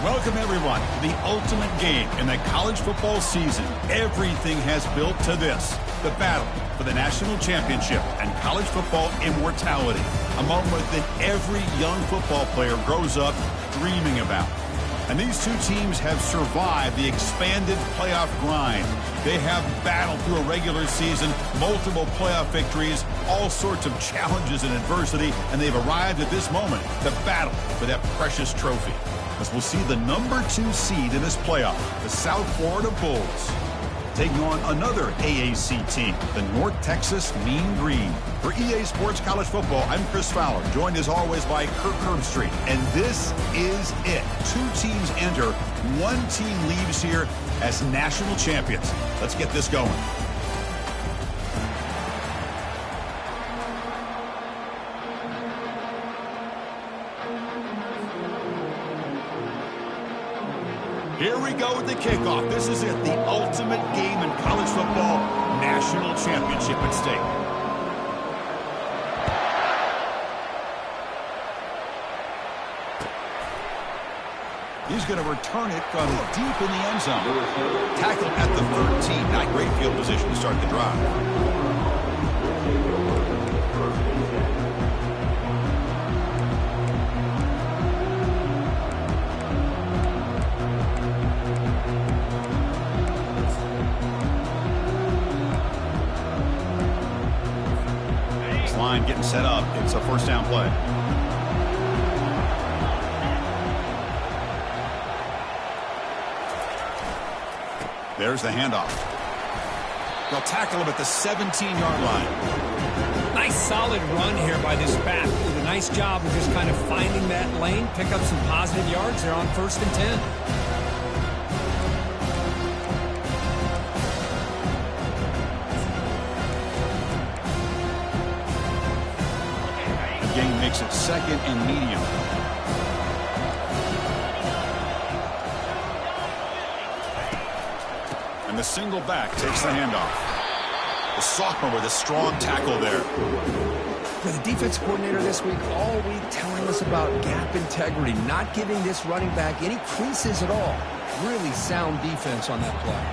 Welcome, everyone, to the ultimate game in the college football season. Everything has built to this, the battle for the national championship and college football immortality, a moment that every young football player grows up dreaming about. And these two teams have survived the expanded playoff grind. They have battled through a regular season, multiple playoff victories, all sorts of challenges and adversity, and they've arrived at this moment, the battle for that precious trophy. As we'll see the number 2 seed in this playoff, the South Florida Bulls, taking on another AAC team, the North Texas Mean Green. For EA Sports College Football, I'm Chris Fowler, joined as always by Kirk Herbstreit. And this is it. 2 teams enter, 1 team leaves here as national champions. Let's get this going. Here we go with the kickoff. This is it, the ultimate game in college football, national championship at stake. He's going to return it from deep in the end zone. Tackle at the 13. Not great field position to start the drive. Line getting set up. It's a first down play. There's the handoff. They'll tackle him at the 17-yard line. Nice solid run here by this back. Did a nice job of just kind of finding that lane, pick up some positive yards there on 1st and 10. Game makes it 2nd and medium. And the single back takes the handoff. The sophomore with a strong tackle there. For the defense coordinator this week, all week telling us about gap integrity, not giving this running back any creases at all. Really sound defense on that play.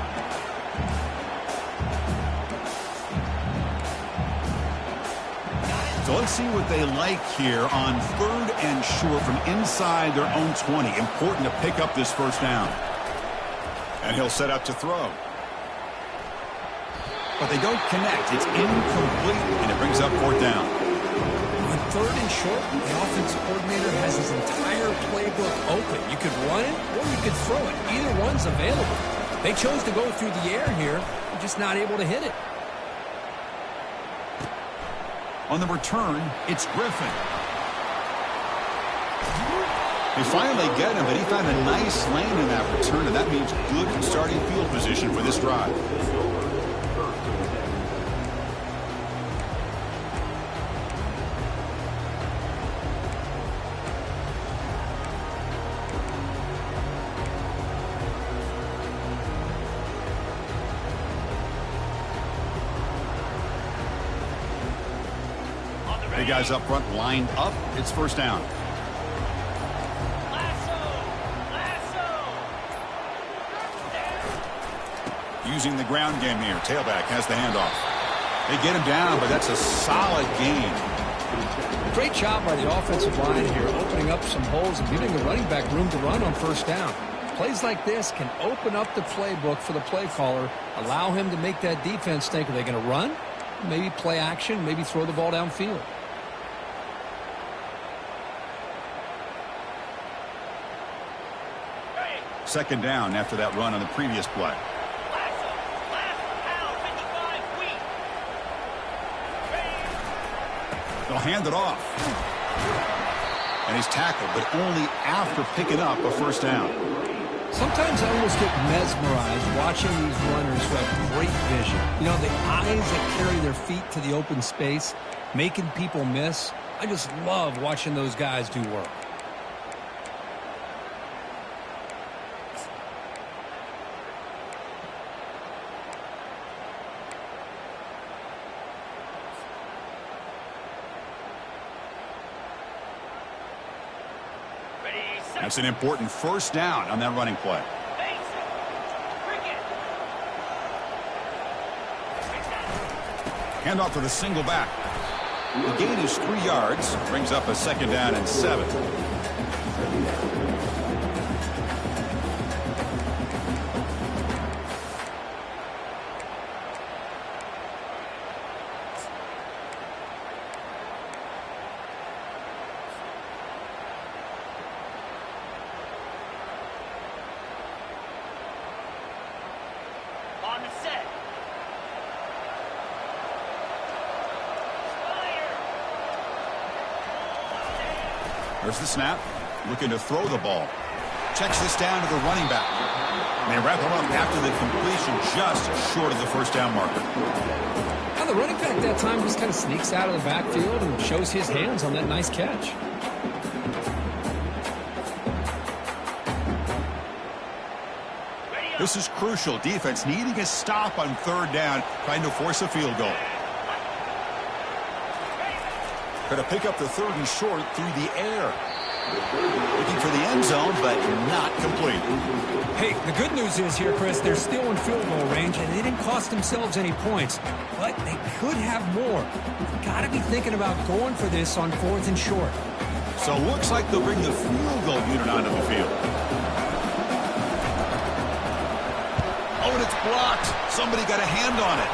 So let's see what they like here on 3rd and short from inside their own 20. Important to pick up this first down. And he'll set up to throw. But they don't connect. It's incomplete, and it brings up 4th down. On 3rd and short, the offensive coordinator has his entire playbook open. You could run it or you could throw it. Either one's available. They chose to go through the air here. They're just not able to hit it. On the return, it's Griffin. They finally get him, but he found a nice lane in that return, and that means good starting field position for this drive. The guys up front lined up. It's first down. Using the ground game here. Tailback has the handoff. They get him down, but that's a solid gain. Great job by the offensive line here, opening up some holes and giving the running back room to run on first down. Plays like this can open up the playbook for the play caller, allow him to make that defense think, are they going to run? Maybe play action, maybe throw the ball downfield. Second down after that run on the previous play. They'll hand it off. And he's tackled, but only after picking up a first down. Sometimes I almost get mesmerized watching these runners who have great vision. You know, the eyes that carry their feet to the open space, making people miss. I just love watching those guys do work. That's an important first down on that running play. Handoff to the single back. The gain is 3 yards. Brings up a 2nd down and 7. On the set. There's the snap. Looking to throw the ball. Checks this down to the running back. And they wrap him up after the completion just short of the first down marker. Now the running back that time just kind of sneaks out of the backfield and shows his hands on that nice catch. This is crucial. Defense needing a stop on 3rd down, trying to force a field goal. Going to pick up the 3rd and short through the air. Looking for the end zone, but not complete. Hey, the good news is here, Chris, they're still in field goal range, and they didn't cost themselves any points. But they could have more. Got to be thinking about going for this on 4th and short. So looks like they'll bring the field goal unit onto the field. Oh, and it's blocked. Somebody got a hand on it.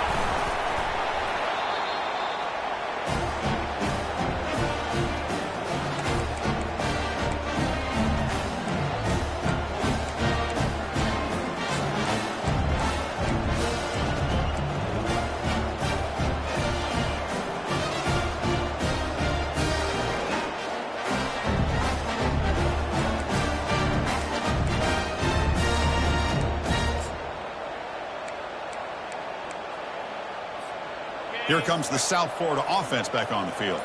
Here comes the South Florida offense back on the field.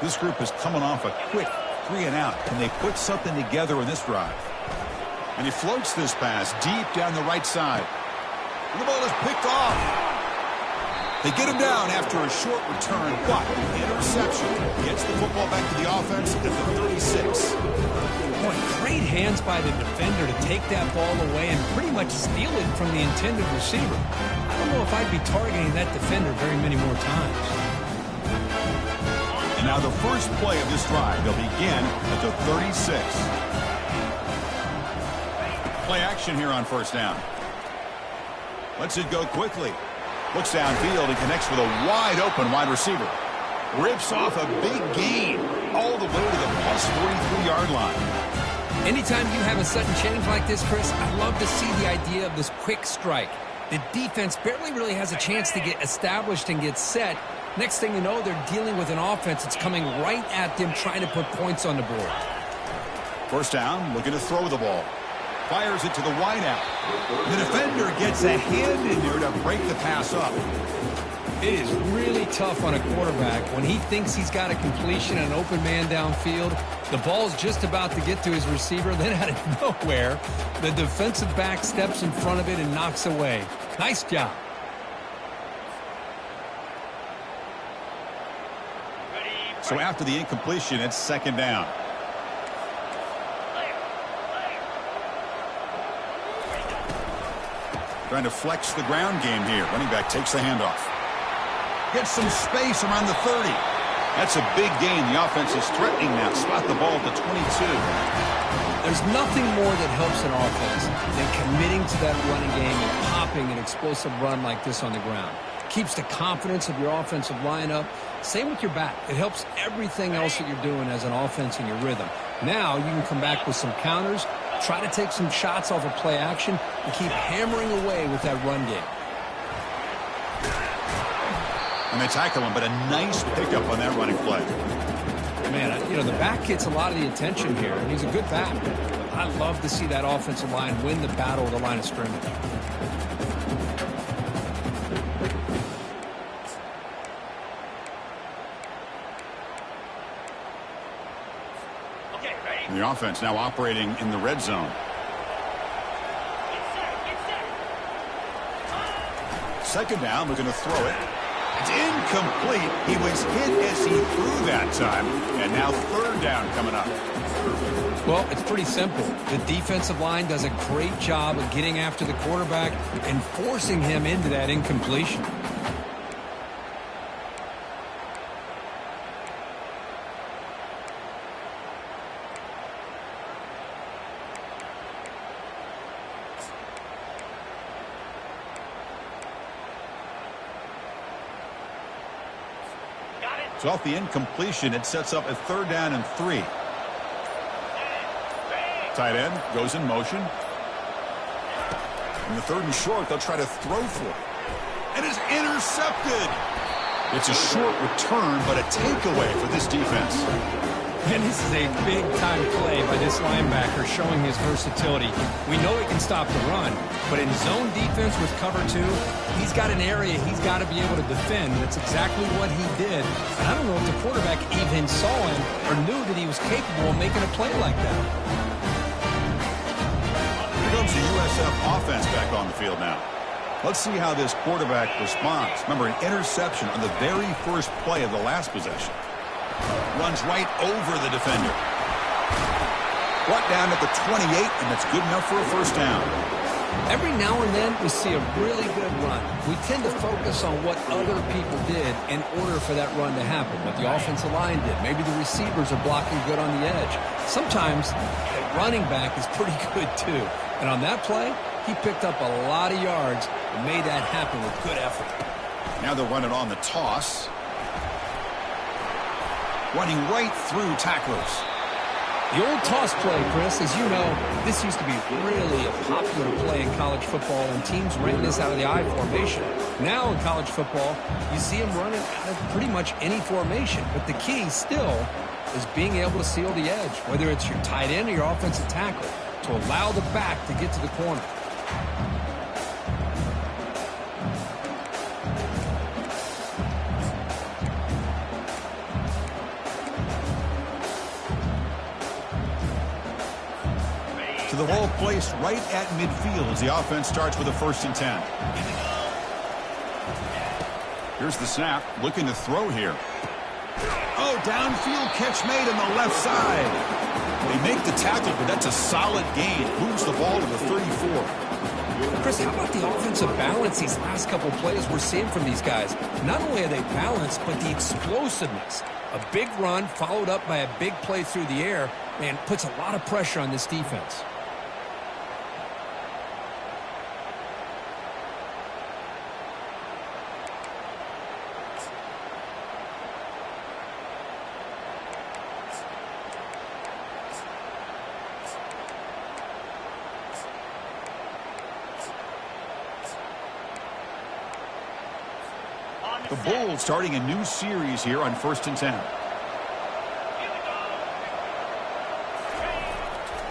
This group is coming off a quick 3 and out. Can they put something together in this drive? And he floats this pass deep down the right side. And the ball is picked off. They get him down after a short return, but interception gets the football back to the offense at the 36. Boy, great hands by the defender to take that ball away and pretty much steal it from the intended receiver. I don't know if I'd be targeting that defender very many more times. And now the first play of this drive, they'll begin at the 36. Play action here on 1st down. Lets it go quickly. Looks downfield and connects with a wide-open wide receiver. Rips off a big gain all the way to the plus 43-yard line. Anytime you have a sudden change like this, Chris, I love to see the idea of this quick strike. The defense barely really has a chance to get established and get set. Next thing you know, they're dealing with an offense that's coming right at them, trying to put points on the board. 1st down, looking to throw the ball. Fires it to the wideout. The defender gets a hand in there to break the pass up. It is really tough on a quarterback when he thinks he's got a completion and an open man downfield. The ball's just about to get to his receiver. Then out of nowhere, the defensive back steps in front of it and knocks away. Nice job. So after the incompletion, it's 2nd down. Trying to flex the ground game here. Running back takes the handoff. Gets some space around the 30. That's a big gain. The offense is threatening now. Spot the ball at the 22. There's nothing more that helps an offense than committing to that running game and popping an explosive run like this on the ground. Keeps the confidence of your offensive lineup. Same with your back. It helps everything else that you're doing as an offense in your rhythm. Now you can come back with some counters, try to take some shots off of play action, and keep hammering away with that run game. And they tackle him, but a nice pickup on that running play. Man, you know, the back gets a lot of the attention here, and he's a good back. I love to see that offensive line win the battle of the line of scrimmage. And the offense now operating in the red zone. Second down, looking to throw it. It's incomplete. He was hit as he threw that time. And now third down coming up. Well, it's pretty simple. The defensive line does a great job of getting after the quarterback and forcing him into that incompletion. So off the incompletion, it sets up a third down and 3. Tight end goes in motion. In the third and short, they'll try to throw for it. And it's intercepted. It's a short return, but a takeaway for this defense. And this is a big-time play by this linebacker showing his versatility. We know he can stop the run, but in zone defense with cover 2, he's got an area he's got to be able to defend. That's exactly what he did. And I don't know if the quarterback even saw him or knew that he was capable of making a play like that. Here comes the USF offense back on the field now. Let's see how this quarterback responds. Remember, an interception on the very first play of the last possession. Runs right over the defender. Brought down at the 28, and that's good enough for a first down. Every now and then we see a really good run. We tend to focus on what other people did in order for that run to happen, what the offensive line did. Maybe the receivers are blocking good on the edge. Sometimes the running back is pretty good too. And on that play, he picked up a lot of yards and made that happen with good effort. Now they'll run it on the toss. Running right through tacklers. The old toss play, Chris, as you know, this used to be really a popular play in college football, and teams ran this out of the I formation. Now in college football, you see them running out of pretty much any formation, but the key still is being able to seal the edge, whether it's your tight end or your offensive tackle, to allow the back to get to the corner. To the ball placed right at midfield as the offense starts with a 1st and 10. Here's the snap, looking to throw here. Oh, downfield catch made on the left side. They make the tackle, but that's a solid gain. Moves the ball to the 34. Chris, how about the offensive balance these last couple plays we're seeing from these guys? Not only are they balanced, but the explosiveness. A big run followed up by a big play through the air, man, puts a lot of pressure on this defense. The Bulls starting a new series here on 1st and 10.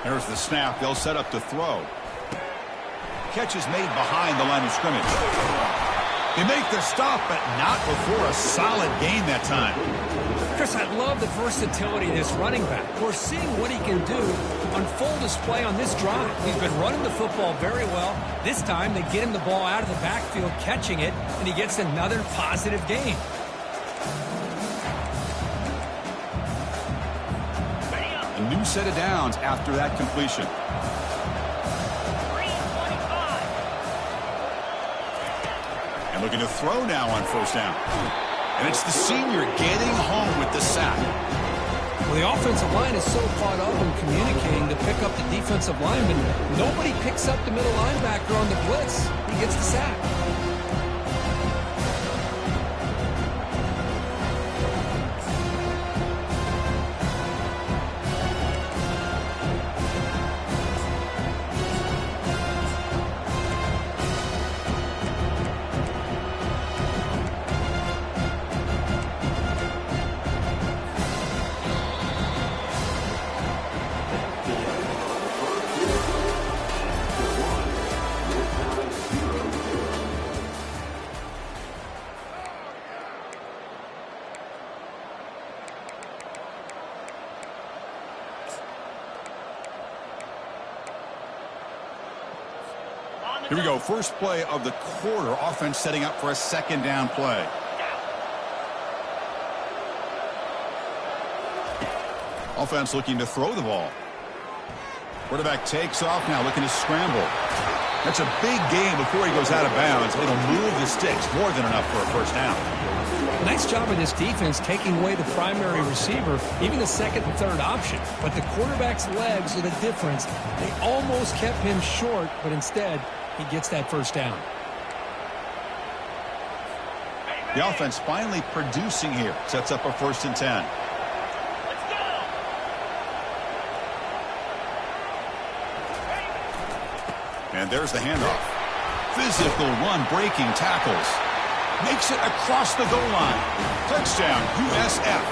There's the snap. They'll set up to throw. Catch is made behind the line of scrimmage. They make the stop, but not before a solid gain that time. Chris, I love the versatility of this running back. We're seeing what he can do on full display on this drive. He's been running the football very well. This time, they get him the ball out of the backfield, catching it, and he gets another positive gain. A new set of downs after that completion. And looking to throw now on 1st down. And it's the senior getting home with the sack. Well, the offensive line is so caught up in communicating to pick up the defensive lineman. Nobody picks up the middle linebacker on the blitz. He gets the sack. Here we go. First play of the quarter. Offense setting up for a 2nd down play. Offense looking to throw the ball. Quarterback takes off now, looking to scramble. That's a big gain before he goes out of bounds. It'll move the sticks, more than enough for a first down. Nice job of this defense taking away the primary receiver, even the second and third option. But the quarterback's legs are the difference. They almost kept him short, but instead, he gets that first down. The offense finally producing here. Sets up a 1st and 10. Let's go. And there's the handoff. Physical run, breaking tackles. Makes it across the goal line. Touchdown, USF.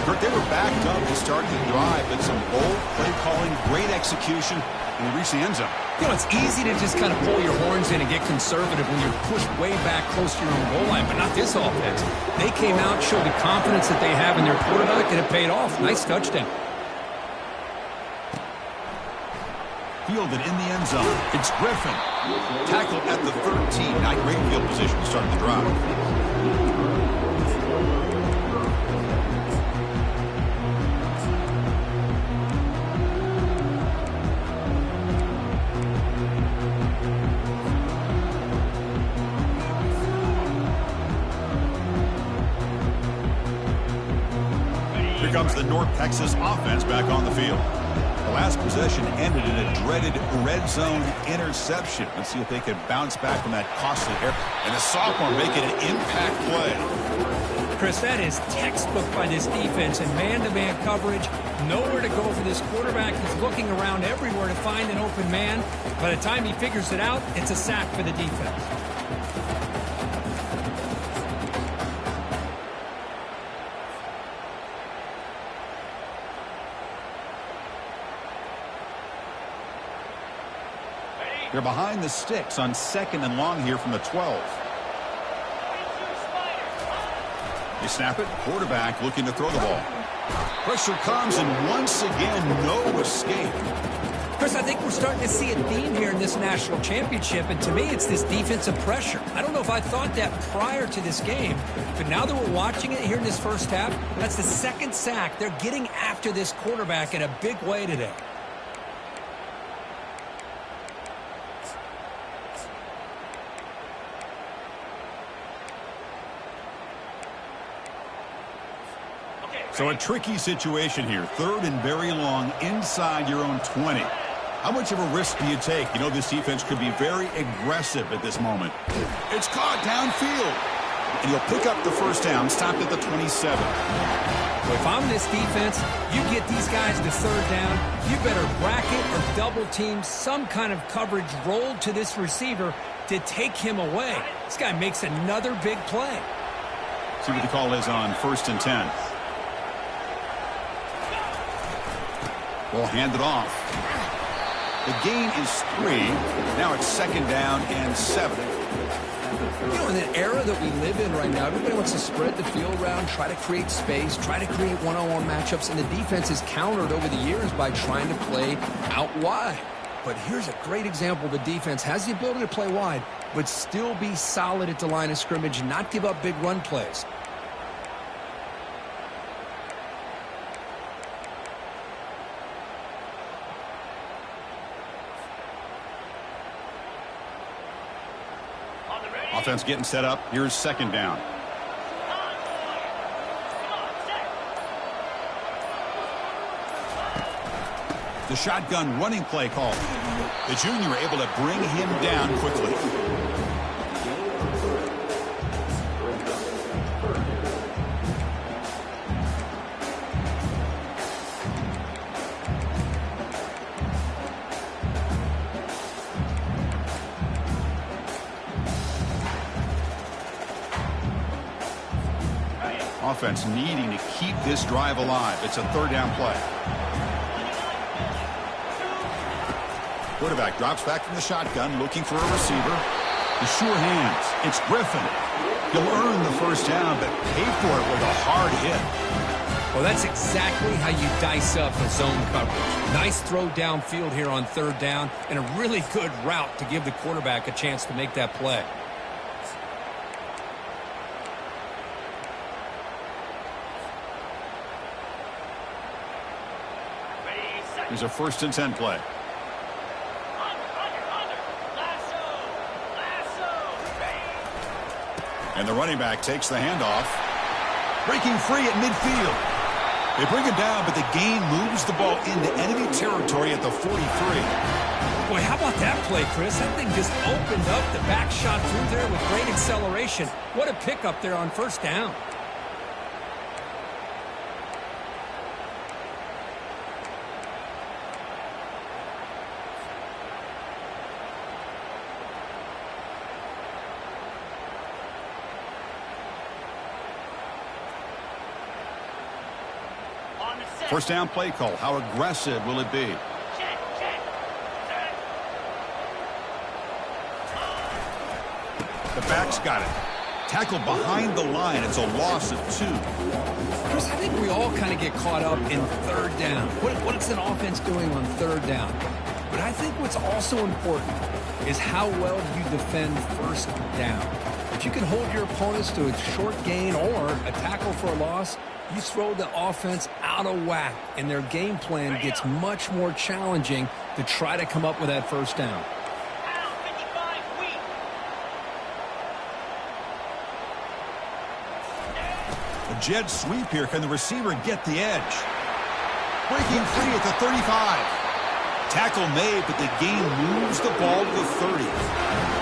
Kurt, they were backed up to start the drive, but some bold play calling, great execution, and they reached the end zone. You know, it's easy to just kind of pull your horns in and get conservative when you're pushed way back close to your own goal line, but not this offense. They came out, showed the confidence that they have in their quarterback, and it paid off. Nice touchdown. Fielded in the end zone. It's Griffin. Tackled at the 13. Not great field position to start the drive. Here comes the North Texas offense back on the field. The last possession ended in a dreaded red zone interception. Let's see if they can bounce back from that costly error. And the sophomore making an impact play. Chris, that is textbook by this defense and man-to-man coverage. Nowhere to go for this quarterback. He's looking around everywhere to find an open man. By the time he figures it out, it's a sack for the defense. They're behind the sticks on 2nd and long here from the 12. They snap it. Quarterback looking to throw the ball. Pressure comes, and once again, no escape. Chris, I think we're starting to see a theme here in this national championship, and to me, it's this defensive pressure. I don't know if I thought that prior to this game, but now that we're watching it here in this first half, that's the 2nd sack. They're getting after this quarterback in a big way today. So a tricky situation here. 3rd and very long inside your own 20. How much of a risk do you take? You know this defense could be very aggressive at this moment. It's caught downfield. And you'll pick up the first down, stopped at the 27. Well, if I'm this defense, you get these guys to 3rd down, you better bracket or double team some kind of coverage rolled to this receiver to take him away. This guy makes another big play. See what the call is on 1st and 10. Ball handed off. The gain is 3. Now it's 2nd down and 7. You know, in an era that we live in right now, everybody wants to spread the field around, try to create space, try to create one-on-one matchups, and the defense is countered over the years by trying to play out wide. But here's a great example. The defense has the ability to play wide, but still be solid at the line of scrimmage and not give up big run plays. Offense getting set up. Here's 2nd down. The shotgun running play call. The junior able to bring him down quickly. Offense needing to keep this drive alive. It's a 3rd down play. Quarterback drops back from the shotgun, looking for a receiver. The sure hands. It's Griffin. He'll earn the first down, but pay for it with a hard hit. Well, that's exactly how you dice up a zone coverage. Nice throw downfield here on 3rd down, and a really good route to give the quarterback a chance to make that play. Here's a 1st and 10 play. And the running back takes the handoff. Breaking free at midfield. They bring him down, but the gain moves the ball into enemy territory at the 43. Boy, how about that play, Chris? That thing just opened up. The back shot through there with great acceleration. What a pickup there on 1st down. First down play call. How aggressive will it be? The back's got it. Tackled behind the line. It's a loss of 2. Chris, I think we all kind of get caught up in 3rd down. What is an offense doing on 3rd down? But I think what's also important is how well you defend 1st down. If you can hold your opponents to a short gain or a tackle for a loss, you throw the offense out of whack, and their game plan gets much more challenging to try to come up with that 1st down. A jet sweep here. Can the receiver get the edge? Breaking free at the 35. Tackle made, but the gain moves the ball to the 30.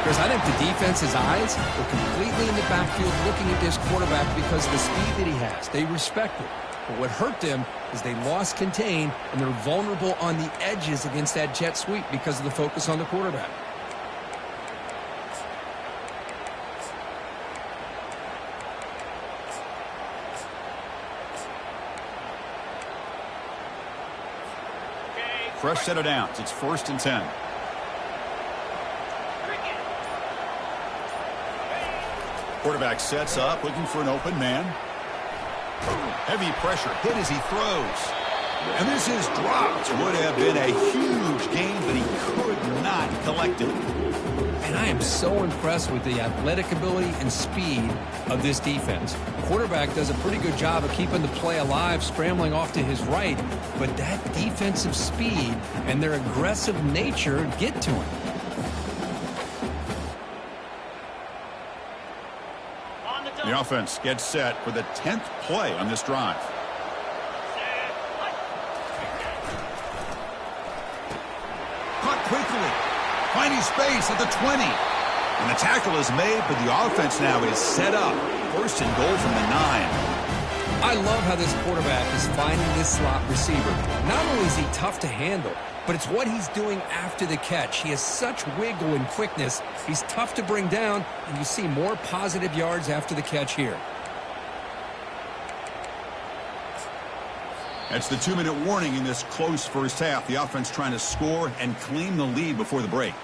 Because I think the defense's eyes were completely in the backfield looking at this quarterback because of the speed that he has. They respect it. But what hurt them is they lost contain, and they're vulnerable on the edges against that jet sweep because of the focus on the quarterback. Fresh set of downs. It's 1st and 10. Quarterback sets up, looking for an open man. Heavy pressure hit as he throws. And this is dropped. Would have been a huge gain, but he could not collect it. And I am so impressed with the athletic ability and speed of this defense. Quarterback does a pretty good job of keeping the play alive, scrambling off to his right, but that defensive speed and their aggressive nature get to him. The offense gets set for the 10th play on this drive. Caught quickly. Finding space at the 20. And the tackle is made, but the offense now is set up. 1st and goal from the 9. I love how this quarterback is finding this slot receiver. Not only is he tough to handle, but it's what he's doing after the catch. He has such wiggle and quickness. He's tough to bring down, and you see more positive yards after the catch here. That's the 2-minute warning in this close 1st half. The offense trying to score and claim the lead before the break.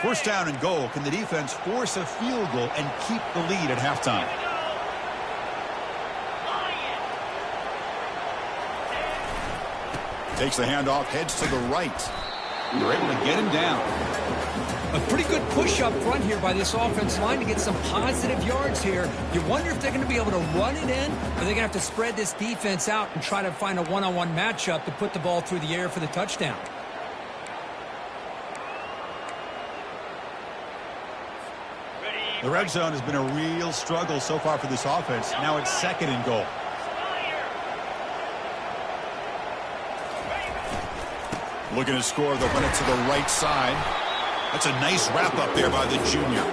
First down and goal. Can the defense force a field goal and keep the lead at halftime? Takes the handoff, heads to the right. They're able to get him down. A pretty good push up front here by this offense line to get some positive yards here. You wonder if they're going to be able to run it in, or they're going to have to spread this defense out and try to find a one-on-one matchup to put the ball through the air for the touchdown. The red zone has been a real struggle so far for this offense. Now it's 2nd and goal. Looking to score, they'll run it to the right side. That's a nice wrap-up there by the junior.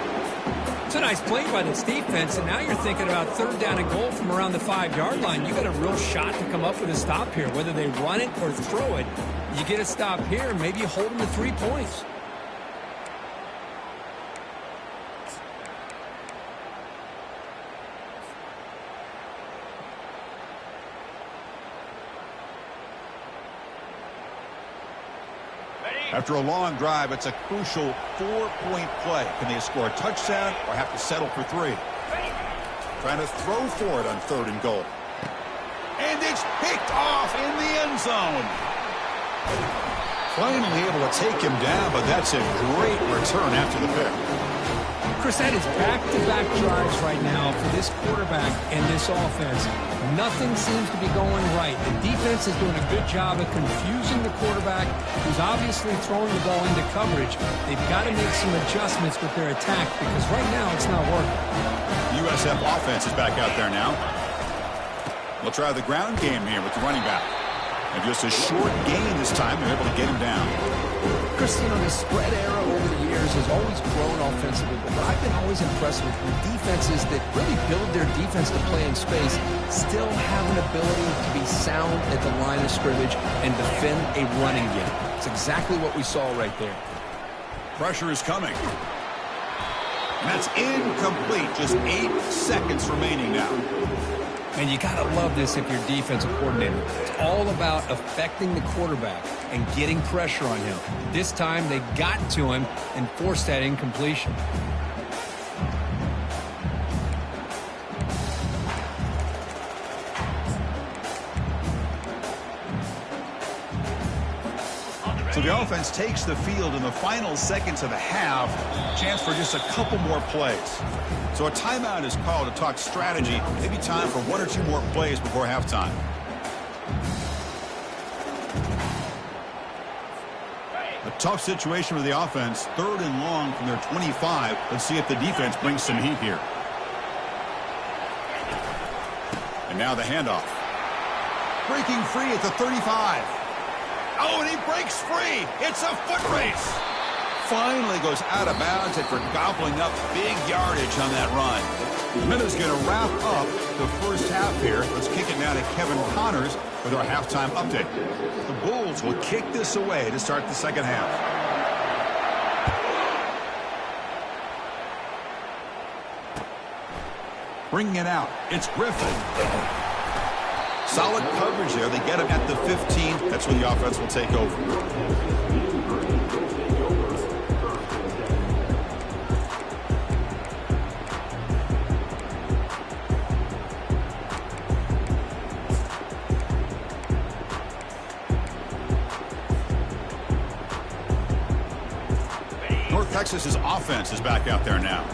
It's a nice play by this defense, and now you're thinking about 3rd down and goal from around the 5-yard line. You got a real shot to come up with a stop here. Whether they run it or throw it, you get a stop here, and maybe you hold them to 3 points. After a long drive, it's a crucial 4-point play. Can they score a touchdown or have to settle for 3? Trying to throw for it on 3rd and goal. And and it's picked off in the end zone. Finally able to take him down, but that's a great return after the pick. Chris, that is back-to-back drives right now for this quarterback and this offense. Nothing seems to be going right. The defense is doing a good job of confusing the quarterback, who's obviously throwing the ball into coverage. They've got to make some adjustments with their attack because right now it's not working. The USF offense is back out there now. We'll try the ground game here with the running back. And just a short gain this time, they're able to get him down. Chris, you know, the spread era over the years has always grown offensively, but I've been always impressed with defenses that really build their defense to play in space, still have an ability to be sound at the line of scrimmage and defend a running game. It's exactly what we saw right there. Pressure is coming. And that's incomplete. Just 8 seconds remaining now. And you got to love this if you're defensive coordinator. It's all about affecting the quarterback and getting pressure on him. This time they got to him and forced that incompletion. So the offense takes the field in the final seconds of the half. Chance for just a couple more plays. So a timeout is called to talk strategy. Maybe time for 1 or 2 more plays before halftime. A tough situation for the offense. 3rd and long from their 25. Let's see if the defense brings some heat here. And now the handoff. Breaking free at the 35. Oh, and he breaks free. It's a foot race. Finally goes out of bounds after gobbling up big yardage on that run. Minutes going to wrap up the first half here. Let's kick it now to Kevin Connors with our halftime update. The Bulls will kick this away to start the second half. Bringing it out. It's Griffin. Solid coverage there. They get him at the 15. That's when the offense will take over. North Texas's offense is back out there now.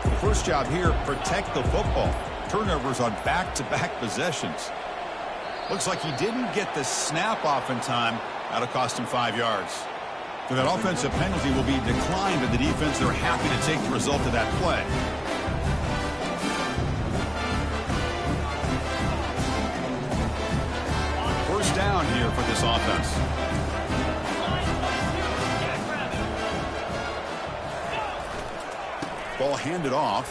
The first job here, protect the football. Turnovers on back-to-back possessions. Looks like he didn't get the snap off in time. That'll cost him 5 yards. So that offensive penalty will be declined by the defense. They're happy to take the result of that play. First down here for this offense. Ball handed off.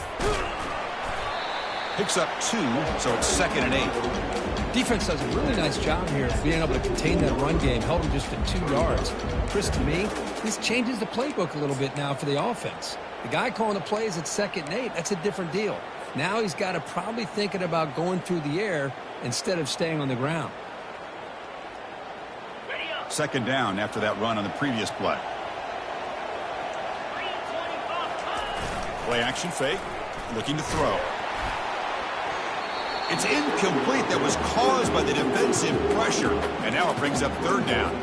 Picks up 2, so it's 2nd and 8. Defense does a really nice job here of being able to contain that run game, held him just to 2 yards. Chris, to me, this changes the playbook a little bit now for the offense. The guy calling the plays at 2nd and 8, that's a different deal. Now he's got to probably thinking about going through the air instead of staying on the ground. 2nd down after that run on the previous play. Play action fake, looking to throw. It's incomplete. That was caused by the defensive pressure. And now it brings up 3rd down.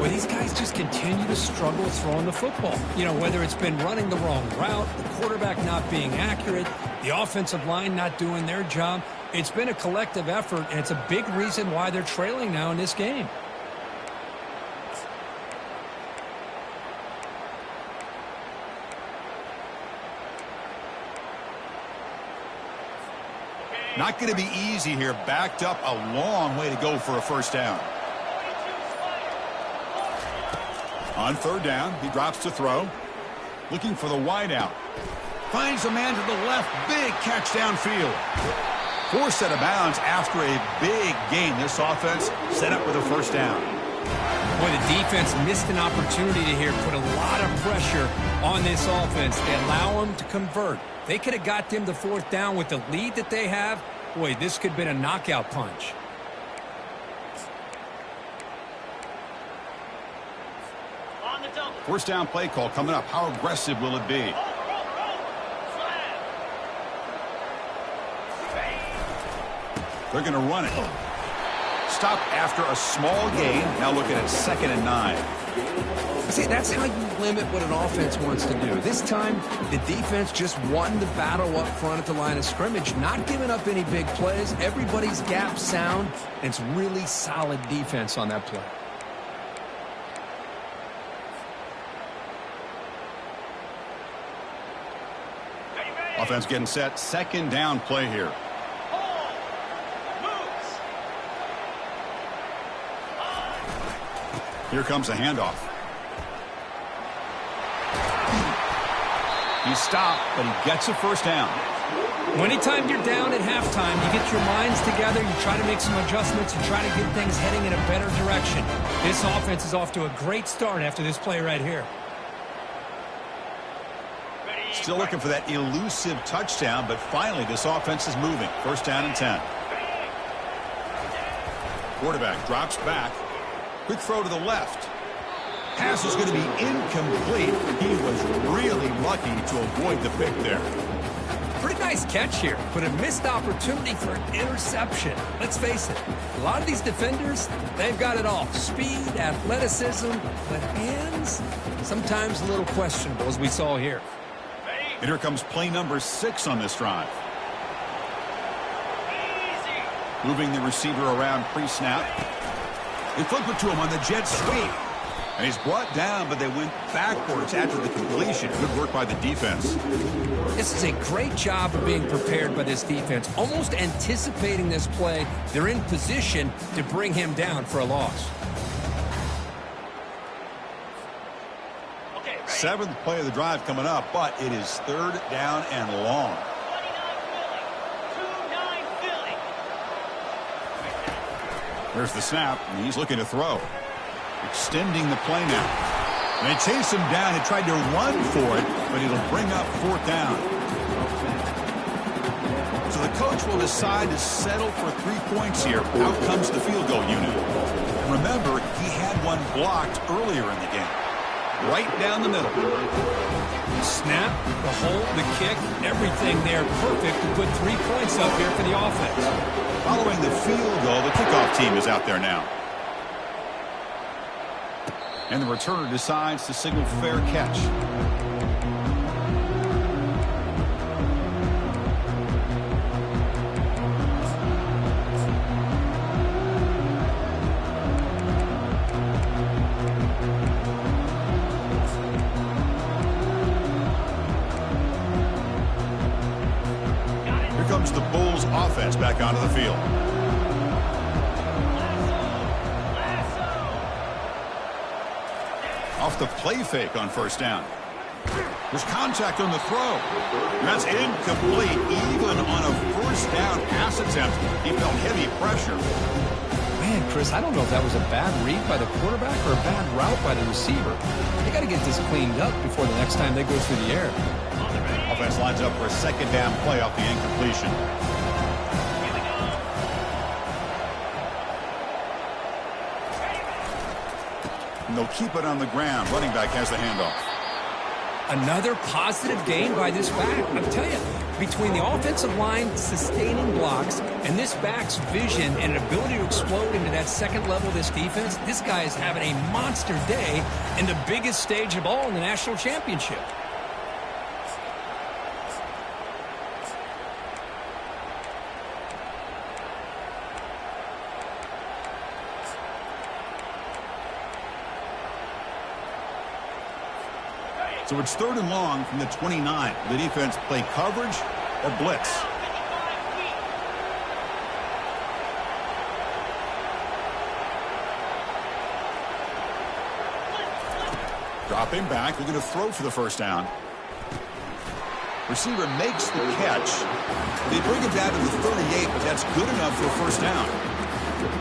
Well, these guys just continue to struggle throwing the football. You know, whether it's been running the wrong route, the quarterback not being accurate, the offensive line not doing their job. It's been a collective effort, and it's a big reason why they're trailing now in this game. Not going to be easy here. Backed up a long way to go for a first down. On 3rd down, he drops to throw. Looking for the wide out. Finds a man to the left. Big catch downfield. Forced out of bounds after a big gain. This offense set up with a first down. Boy, the defense missed an opportunity to here put a lot of pressure on this offense. They allow them to convert. They could have got them the 4th down with the lead that they have. Boy, this could have been a knockout punch. First down play call coming up. How aggressive will it be? They're going to run it. Stop after a small gain. Now looking at 2nd and 9. See, that's how you limit what an offense wants to do. This time, the defense just won the battle up front at the line of scrimmage, not giving up any big plays. Everybody's gap sound, and it's really solid defense on that play. Offense getting set. 2nd down play here. Here comes a handoff. He stopped, but he gets a 1st down. Anytime you're down at halftime, you get your minds together, you try to make some adjustments, and try to get things heading in a better direction. This offense is off to a great start after this play right here. Still looking for that elusive touchdown, but finally this offense is moving. 1st down and 10. Quarterback drops back. Quick throw to the left. Pass is going to be incomplete. He was really lucky to avoid the pick there. Pretty nice catch here, but a missed opportunity for an interception. Let's face it, a lot of these defenders, they've got it all. Speed, athleticism, but hands, sometimes a little questionable, as we saw here. And here comes play number 6 on this drive. Moving the receiver around pre-snap. They flip it to him on the jet sweep. And he's brought down, but they went backwards after the completion. Good work by the defense. This is a great job of being prepared by this defense. Almost anticipating this play, they're in position to bring him down for a loss. 7th play of the drive coming up, but it is 3rd down and long. 29 Philly. There's the snap, and he's looking to throw. Extending the play now. And they chase him down. He tried to run for it, but it'll bring up 4th down. So the coach will decide to settle for 3 points here. Out comes the field goal unit. And remember, he had one blocked earlier in the game. Right down the middle. The snap, the hold, the kick, everything there perfect to put 3 points up here for the offense. Following the field goal, the kickoff team is out there now. And the returner decides to signal fair catch. Here comes the Bulls offense back onto the field. Off the play fake on 1st down. There's contact on the throw. That's incomplete. Even on a 1st down pass attempt, he felt heavy pressure. Man, Chris, I don't know if that was a bad read by the quarterback or a bad route by the receiver. They got to get this cleaned up before the next time they go through the air. Offense lines up for a 2nd down play off the incompletion. And they'll keep it on the ground. Running back has the handoff. Another positive gain by this back. I'm telling you, between the offensive line sustaining blocks and this back's vision and ability to explode into that 2nd level of this defense, this guy is having a monster day in the biggest stage of all in the national championship. So it's 3rd and long from the 29. The defense play coverage or blitz. Dropping back. They're going to throw for the 1st down. Receiver makes the catch. They bring it down to the 38, but that's good enough for a 1st down.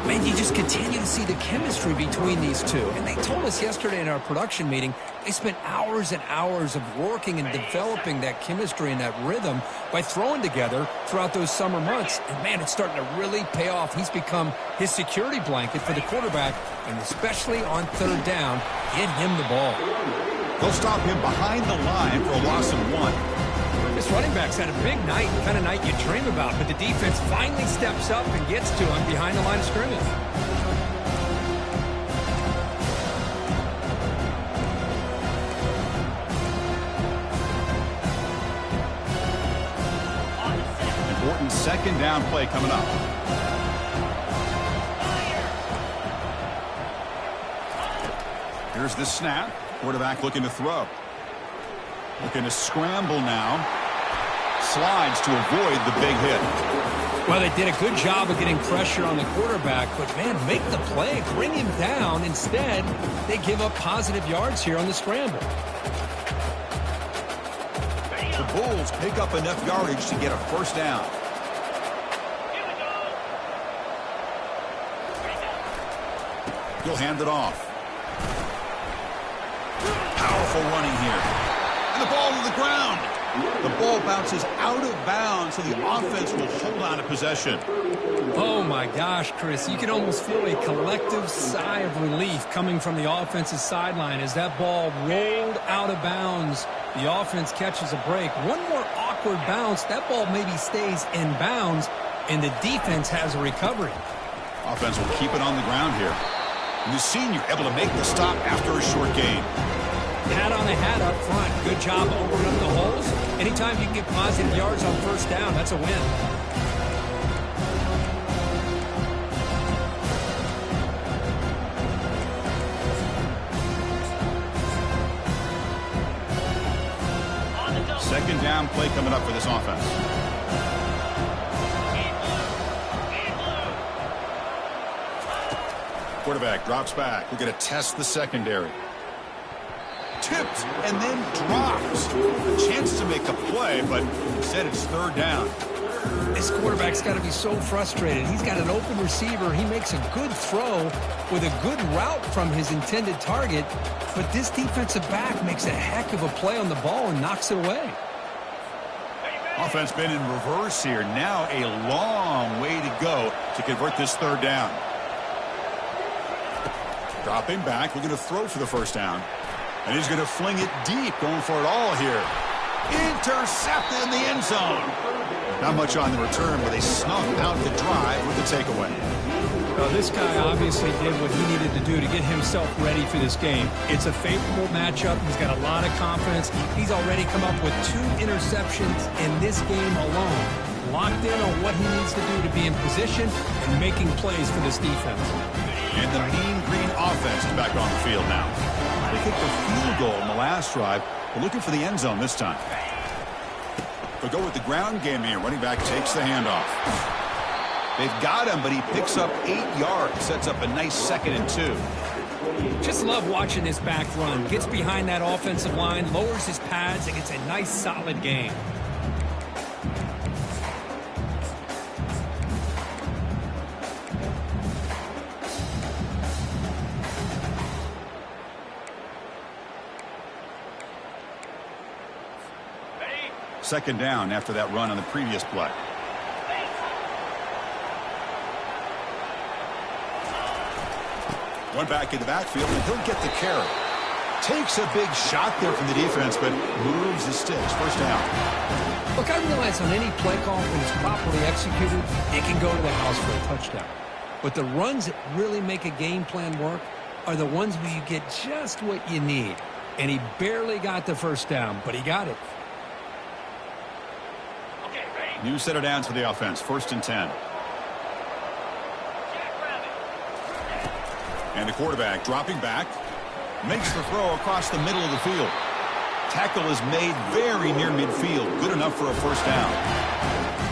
Man, you just continue to see the chemistry between these two. And they told us yesterday in our production meeting, they spent hours and hours of working and developing that chemistry and that rhythm by throwing together throughout those summer months. And, man, it's starting to really pay off. He's become his security blanket for the quarterback, and especially on 3rd down, get him the ball. They'll stop him behind the line for a loss of 1. This running back's had a big night, the kind of night you dream about, but the defense finally steps up and gets to him behind the line of scrimmage. important second down play coming up. Here's the snap. Quarterback looking to throw. Looking to scramble now. Slides to avoid the big hit. Well, they did a good job of getting pressure on the quarterback, but, man, make the play. Bring him down. Instead, they give up positive yards here on the scramble. The Bulls pick up enough yardage to get a first down. He'll hand it off. Powerful running here. And the ball to the ground. The ball bounces out of bounds, so the offense will hold on to possession. Oh, my gosh, Chris. You can almost feel a collective sigh of relief coming from the offensive sideline as that ball rolled out of bounds. The offense catches a break. One more awkward bounce. That ball maybe stays in bounds, and the defense has a recovery. Offense will keep it on the ground here. And the senior able to make the stop after a short gain. Hat on a hat up front. Good job opening up the holes. Anytime you can get positive yards on first down, that's a win. Second down play coming up for this offense. Quarterback drops back. We're going to test the secondary. Tipped and then drops. A chance to make a play, but instead it's third down. This quarterback's got to be so frustrated. He's got an open receiver. He makes a good throw with a good route from his intended target, but this defensive back makes a heck of a play on the ball and knocks it away. Offense been in reverse here. Now a long way to go to convert this third down. Dropping back. We're going to throw for the first down. And he's going to fling it deep, going for it all here. Intercepted in the end zone. Not much on the return, but they snuck out the drive with the takeaway. Well, this guy obviously did what he needed to do to get himself ready for this game. It's a favorable matchup. He's got a lot of confidence. He's already come up with 2 interceptions in this game alone. Locked in on what he needs to do to be in position and making plays for this defense. And the Mean Green offense is back on the field now. They kicked the field goal in the last drive. We're looking for the end zone this time. They'll go with the ground game here. Running back takes the handoff. They've got him, but he picks up 8 yards. Sets up a nice 2nd and 2. Just love watching this back run. Gets behind that offensive line, lowers his pads, and gets a nice solid gain. Second down after that run on the previous play. One back in the backfield, and he'll get the carry. Takes a big shot there from the defense, but moves the sticks. First down. Look, I realize on any play call, when it's properly executed, it can go to the house for a touchdown. But the runs that really make a game plan work are the ones where you get just what you need. And he barely got the first down, but he got it. New set of downs for the offense. 1st and 10. And the quarterback dropping back. Makes the throw across the middle of the field. Tackle is made very near midfield. Good enough for a first down.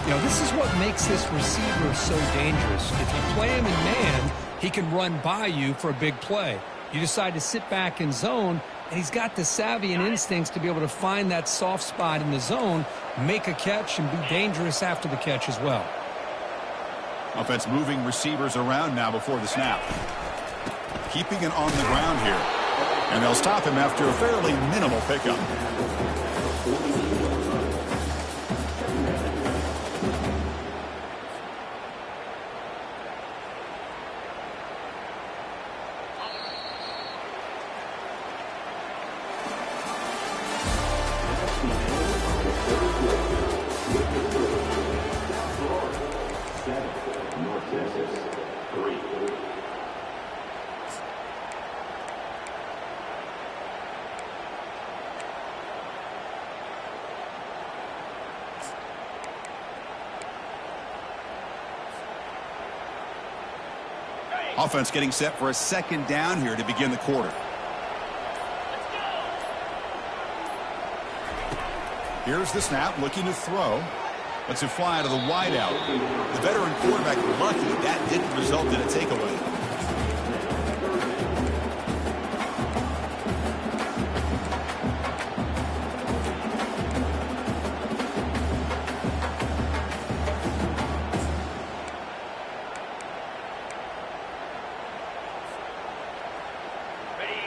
You know, this is what makes this receiver so dangerous. If you play him in man, he can run by you for a big play. You decide to sit back in zone, and he's got the savvy and instincts to be able to find that soft spot in the zone, make a catch, and be dangerous after the catch as well. Offense moving receivers around now before the snap. Keeping it on the ground here. And they'll stop him after a fairly minimal pickup. Offense getting set for a second down here to begin the quarter. Here's the snap, looking to throw. Lets it fly to the wideout. The veteran quarterback lucky that didn't result in a takeaway.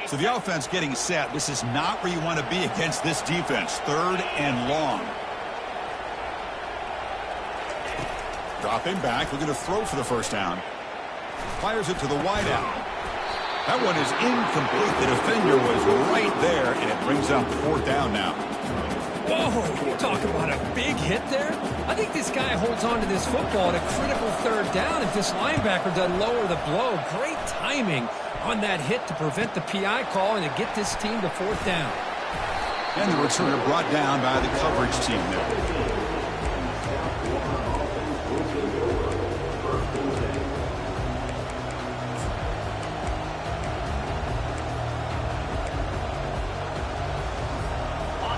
So the offense getting set. This is not where you want to be against this defense. 3rd and long. Dropping back, looking to throw for the first down. Fires it to the wideout. That one is incomplete. The defender was right there, and it brings up 4th down now. Whoa, you talk about a big hit there. I think this guy holds on to this football at a critical 3rd down if this linebacker doesn't lower the blow. Great timing on that hit to prevent the PI call and to get this team to 4th down. And the returner brought down by the coverage team there.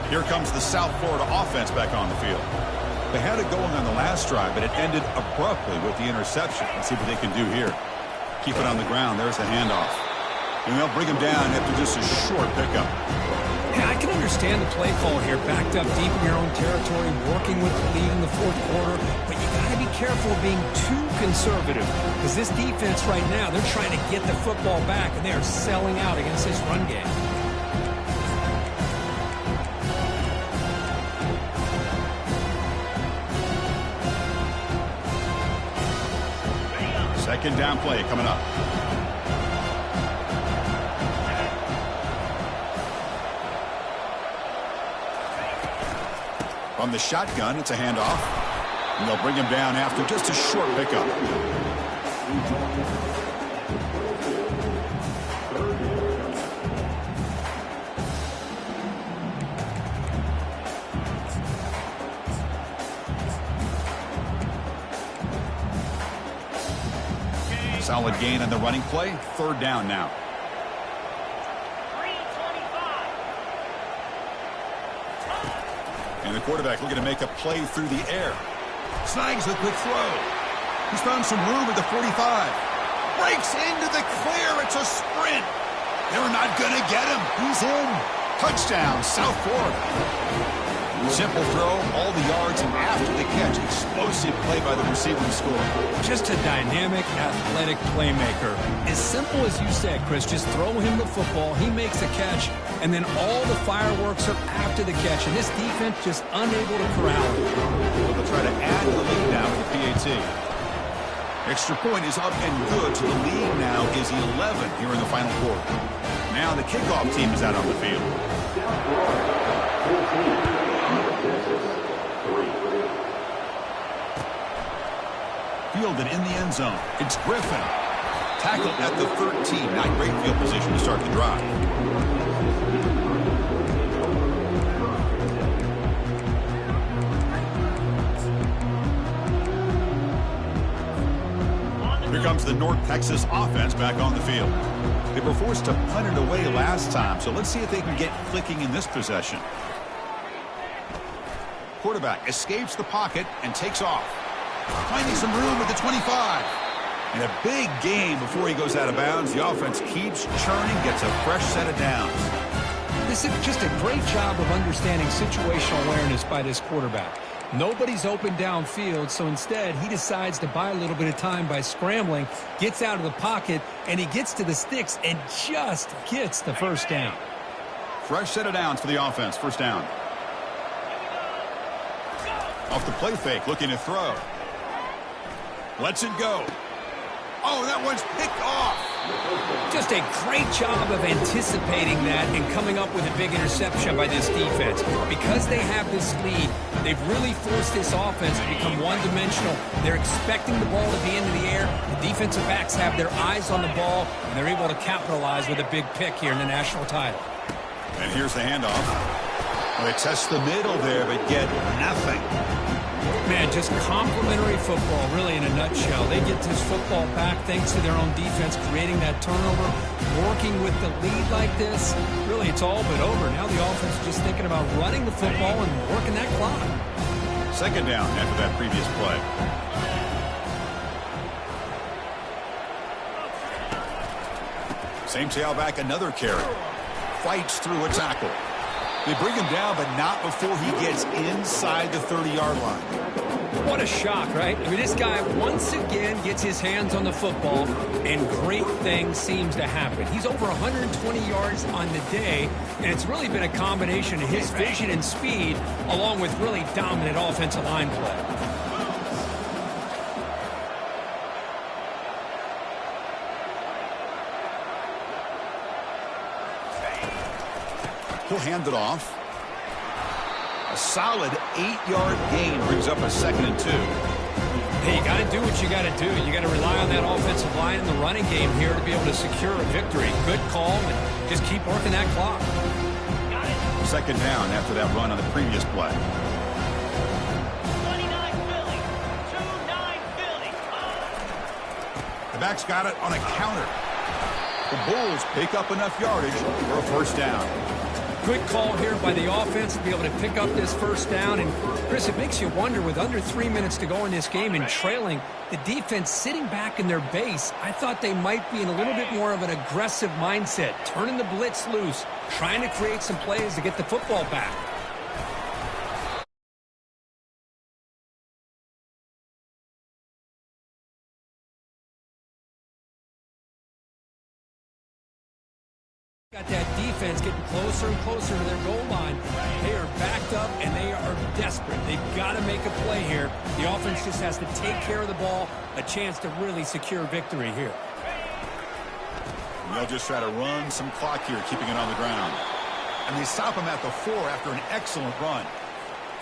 Here comes the South Florida offense back on the field. They had it going on the last drive, but it ended abruptly with the interception. Let's see what they can do here. Keep it on the ground. There's the handoff. And they'll bring him down after just a short pickup. Yeah, I can understand the play call here. Backed up deep in your own territory, working with the lead in the 4th quarter. But you got to be careful of being too conservative. Because this defense right now, they're trying to get the football back, and they are selling out against this run game. Second down play coming up. From the shotgun, it's a handoff. And they'll bring him down after just a short pickup. Solid gain on the running play. 3rd down now. 3:25. And the quarterback looking to make a play through the air. Snags a quick throw. He's found some room at the 45. Breaks into the clear. It's a sprint. They're not going to get him. He's in. Touchdown, South Florida. Simple throw, all the yards, and after the catch, explosive play by the receiver to score. Just a dynamic, athletic playmaker. As simple as you said, Chris, just throw him the football, he makes a catch, and then all the fireworks are after the catch, and this defense just unable to corral it. They'll try to add to the lead now with the PAT. Extra point is up and good, so the lead now is 11 here in the final quarter. Now the kickoff team is out on the field. Fielded in the end zone. It's Griffin. Tackled at the 13. Not great field position to start the drive. Here comes the North Texas offense back on the field. They were forced to punt it away last time, so let's see if they can get clicking in this possession. Quarterback escapes the pocket and takes off. Finding some room at the 25. And a big gain before he goes out of bounds. The offense keeps churning, gets a fresh set of downs. This is just a great job of understanding situational awareness by this quarterback. Nobody's open downfield, so instead he decides to buy a little bit of time by scrambling, gets out of the pocket, and he gets to the sticks and just gets the first down. Fresh set of downs for the offense. First down. Off the play fake, looking to throw. Lets it go. Oh, that one's picked off. Just a great job of anticipating that and coming up with a big interception by this defense. Because they have this lead, they've really forced this offense to become one-dimensional. They're expecting the ball to be into the air. The defensive backs have their eyes on the ball, and they're able to capitalize with a big pick here in the national title. And here's the handoff. Well, they test the middle there, but get nothing. Man, just complimentary football, really, in a nutshell. They get this football back thanks to their own defense, creating that turnover, working with the lead like this. Really, it's all but over. Now the offense is just thinking about running the football and working that clock. Second down after that previous play. Same tailback, another carry. Fights through a tackle. They bring him down, but not before he gets inside the 30-yard line. What a shock, right? I mean, this guy once again gets his hands on the football, and great things seems to happen. He's over 120 yards on the day, and it's really been a combination of his vision and speed, along with really dominant offensive line play. He'll hand it off. A solid 8-yard gain brings up a 2nd and 2. Hey, you got to do what you got to do. You got to rely on that offensive line in the running game here to be able to secure a victory. Good call, and just keep working that clock. Second down after that run on the previous play. 29 Philly. 2-9 Philly. The back's got it on a counter. The Bulls pick up enough yardage for a first down. Good call here by the offense to be able to pick up this first down. And, Chris, it makes you wonder, with under 3 minutes to go in this game and trailing, the defense sitting back in their base, I thought they might be in a little bit more of an aggressive mindset, turning the blitz loose, trying to create some plays to get the football back. Got that defense getting closer and closer to their goal line. They are backed up, and they are desperate. They've got to make a play here. The offense just has to take care of the ball, a chance to really secure victory here. And they'll just try to run some clock here, keeping it on the ground. And they stop him at the 4 after an excellent run.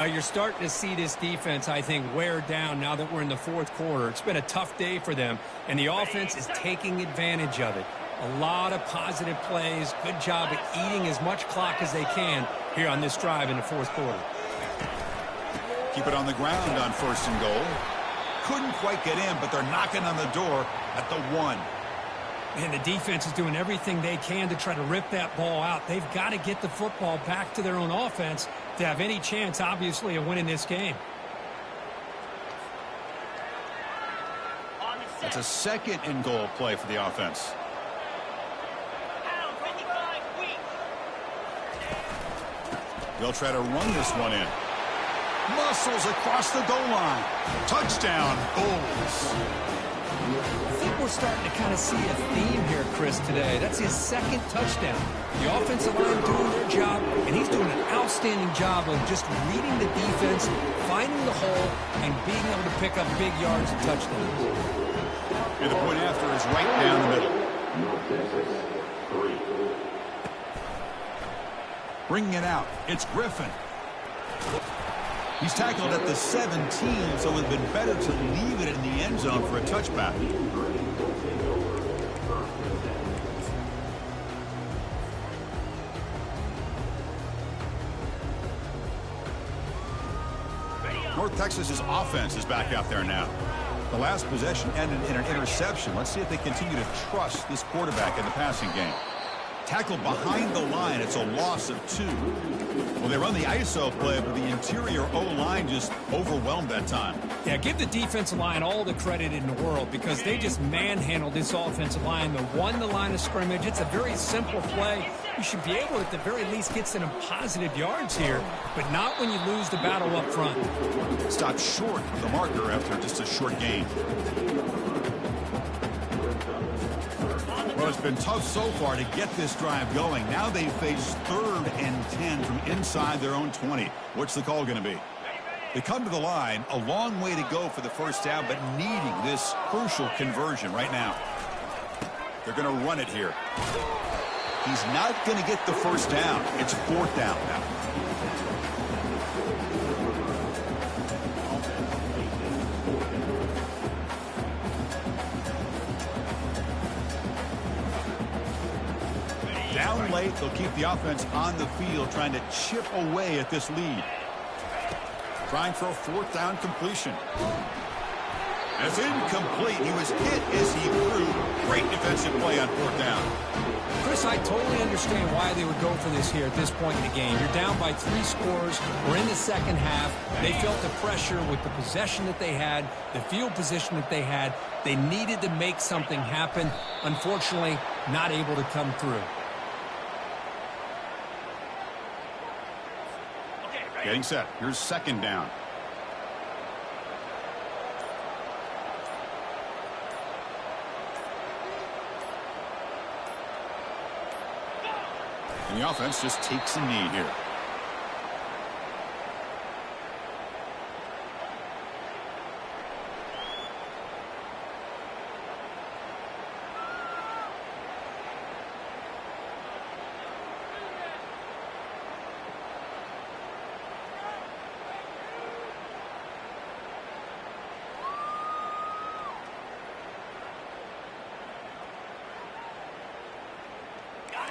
You're starting to see this defense, I think, wear down now that we're in the fourth quarter. It's been a tough day for them, and the offense is taking advantage of it. A lot of positive plays. Good job at eating as much clock as they can here on this drive in the fourth quarter. Keep it on the ground on 1st and goal. Couldn't quite get in, but they're knocking on the door at the 1. And the defense is doing everything they can to try to rip that ball out. They've got to get the football back to their own offense to have any chance, obviously, of winning this game. It's a 2nd and goal play for the offense. They'll try to run this one in. Muscles across the goal line. Touchdown, Bulls. I think we're starting to kind of see a theme here, Chris, today. That's his 2nd touchdown. The offensive line doing their job, and he's doing an outstanding job of just reading the defense, finding the hole, and being able to pick up big yards and touchdowns. And the point after is right down the middle. Bringing it out, it's Griffin. He's tackled at the 17, so it would have been better to leave it in the end zone for a touchback. North Texas's offense is back out there now. The last possession ended in an interception. Let's see if they continue to trust this quarterback in the passing game. Tackled behind the line. It's a loss of 2. Well, they run the ISO play, but the interior O-line just overwhelmed that time. Yeah, give the defensive line all the credit in the world because they just manhandled this offensive line. They won the line of scrimmage. It's a very simple play. You should be able to, at the very least, get some positive yards here, but not when you lose the battle up front. Stopped short of the marker after just a short gain. Well, it's been tough so far to get this drive going. Now they face 3rd and 10 from inside their own 20. What's the call going to be? They come to the line, a long way to go for the first down, but needing this crucial conversion right now. They're going to run it here. He's not going to get the first down. It's 4th down now. Down late, they'll keep the offense on the field, trying to chip away at this lead. trying for a fourth down completion. It's incomplete. He was hit as he threw. Great defensive play on fourth down. Chris, I totally understand why they would go for this here at this point in the game. You're down by 3 scores. We're in the second half. They felt the pressure with the possession that they had, the field position that they had. They needed to make something happen. Unfortunately, not able to come through. Getting set. Here's second down. And the offense just takes a knee here.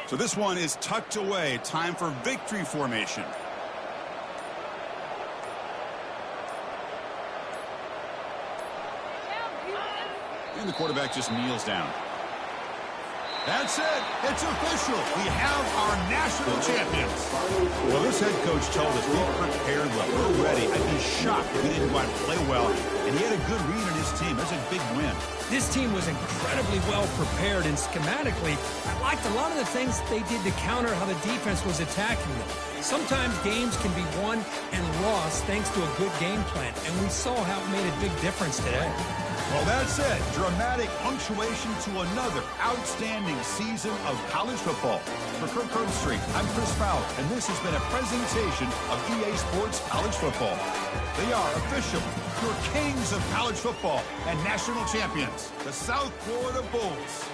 So this one is tucked away. Time for victory formation. And the quarterback just kneels down. That's it. It's official. We have our national champions. Well, this head coach told us we prepared well. We're ready. I'd be shocked if we didn't go out and play well. And he had a good read on his team. That's a big win. This team was incredibly well prepared, and schematically, I liked a lot of the things they did to counter how the defense was attacking them. Sometimes games can be won and lost thanks to a good game plan, and we saw how it made a big difference today. Well, that's it. Dramatic punctuation to another outstanding season of college football. For Kirk Herbstreit, I'm Chris Fowler, and this has been a presentation of EA Sports College Football. They are official, your kings of college football and national champions, the South Florida Bulls.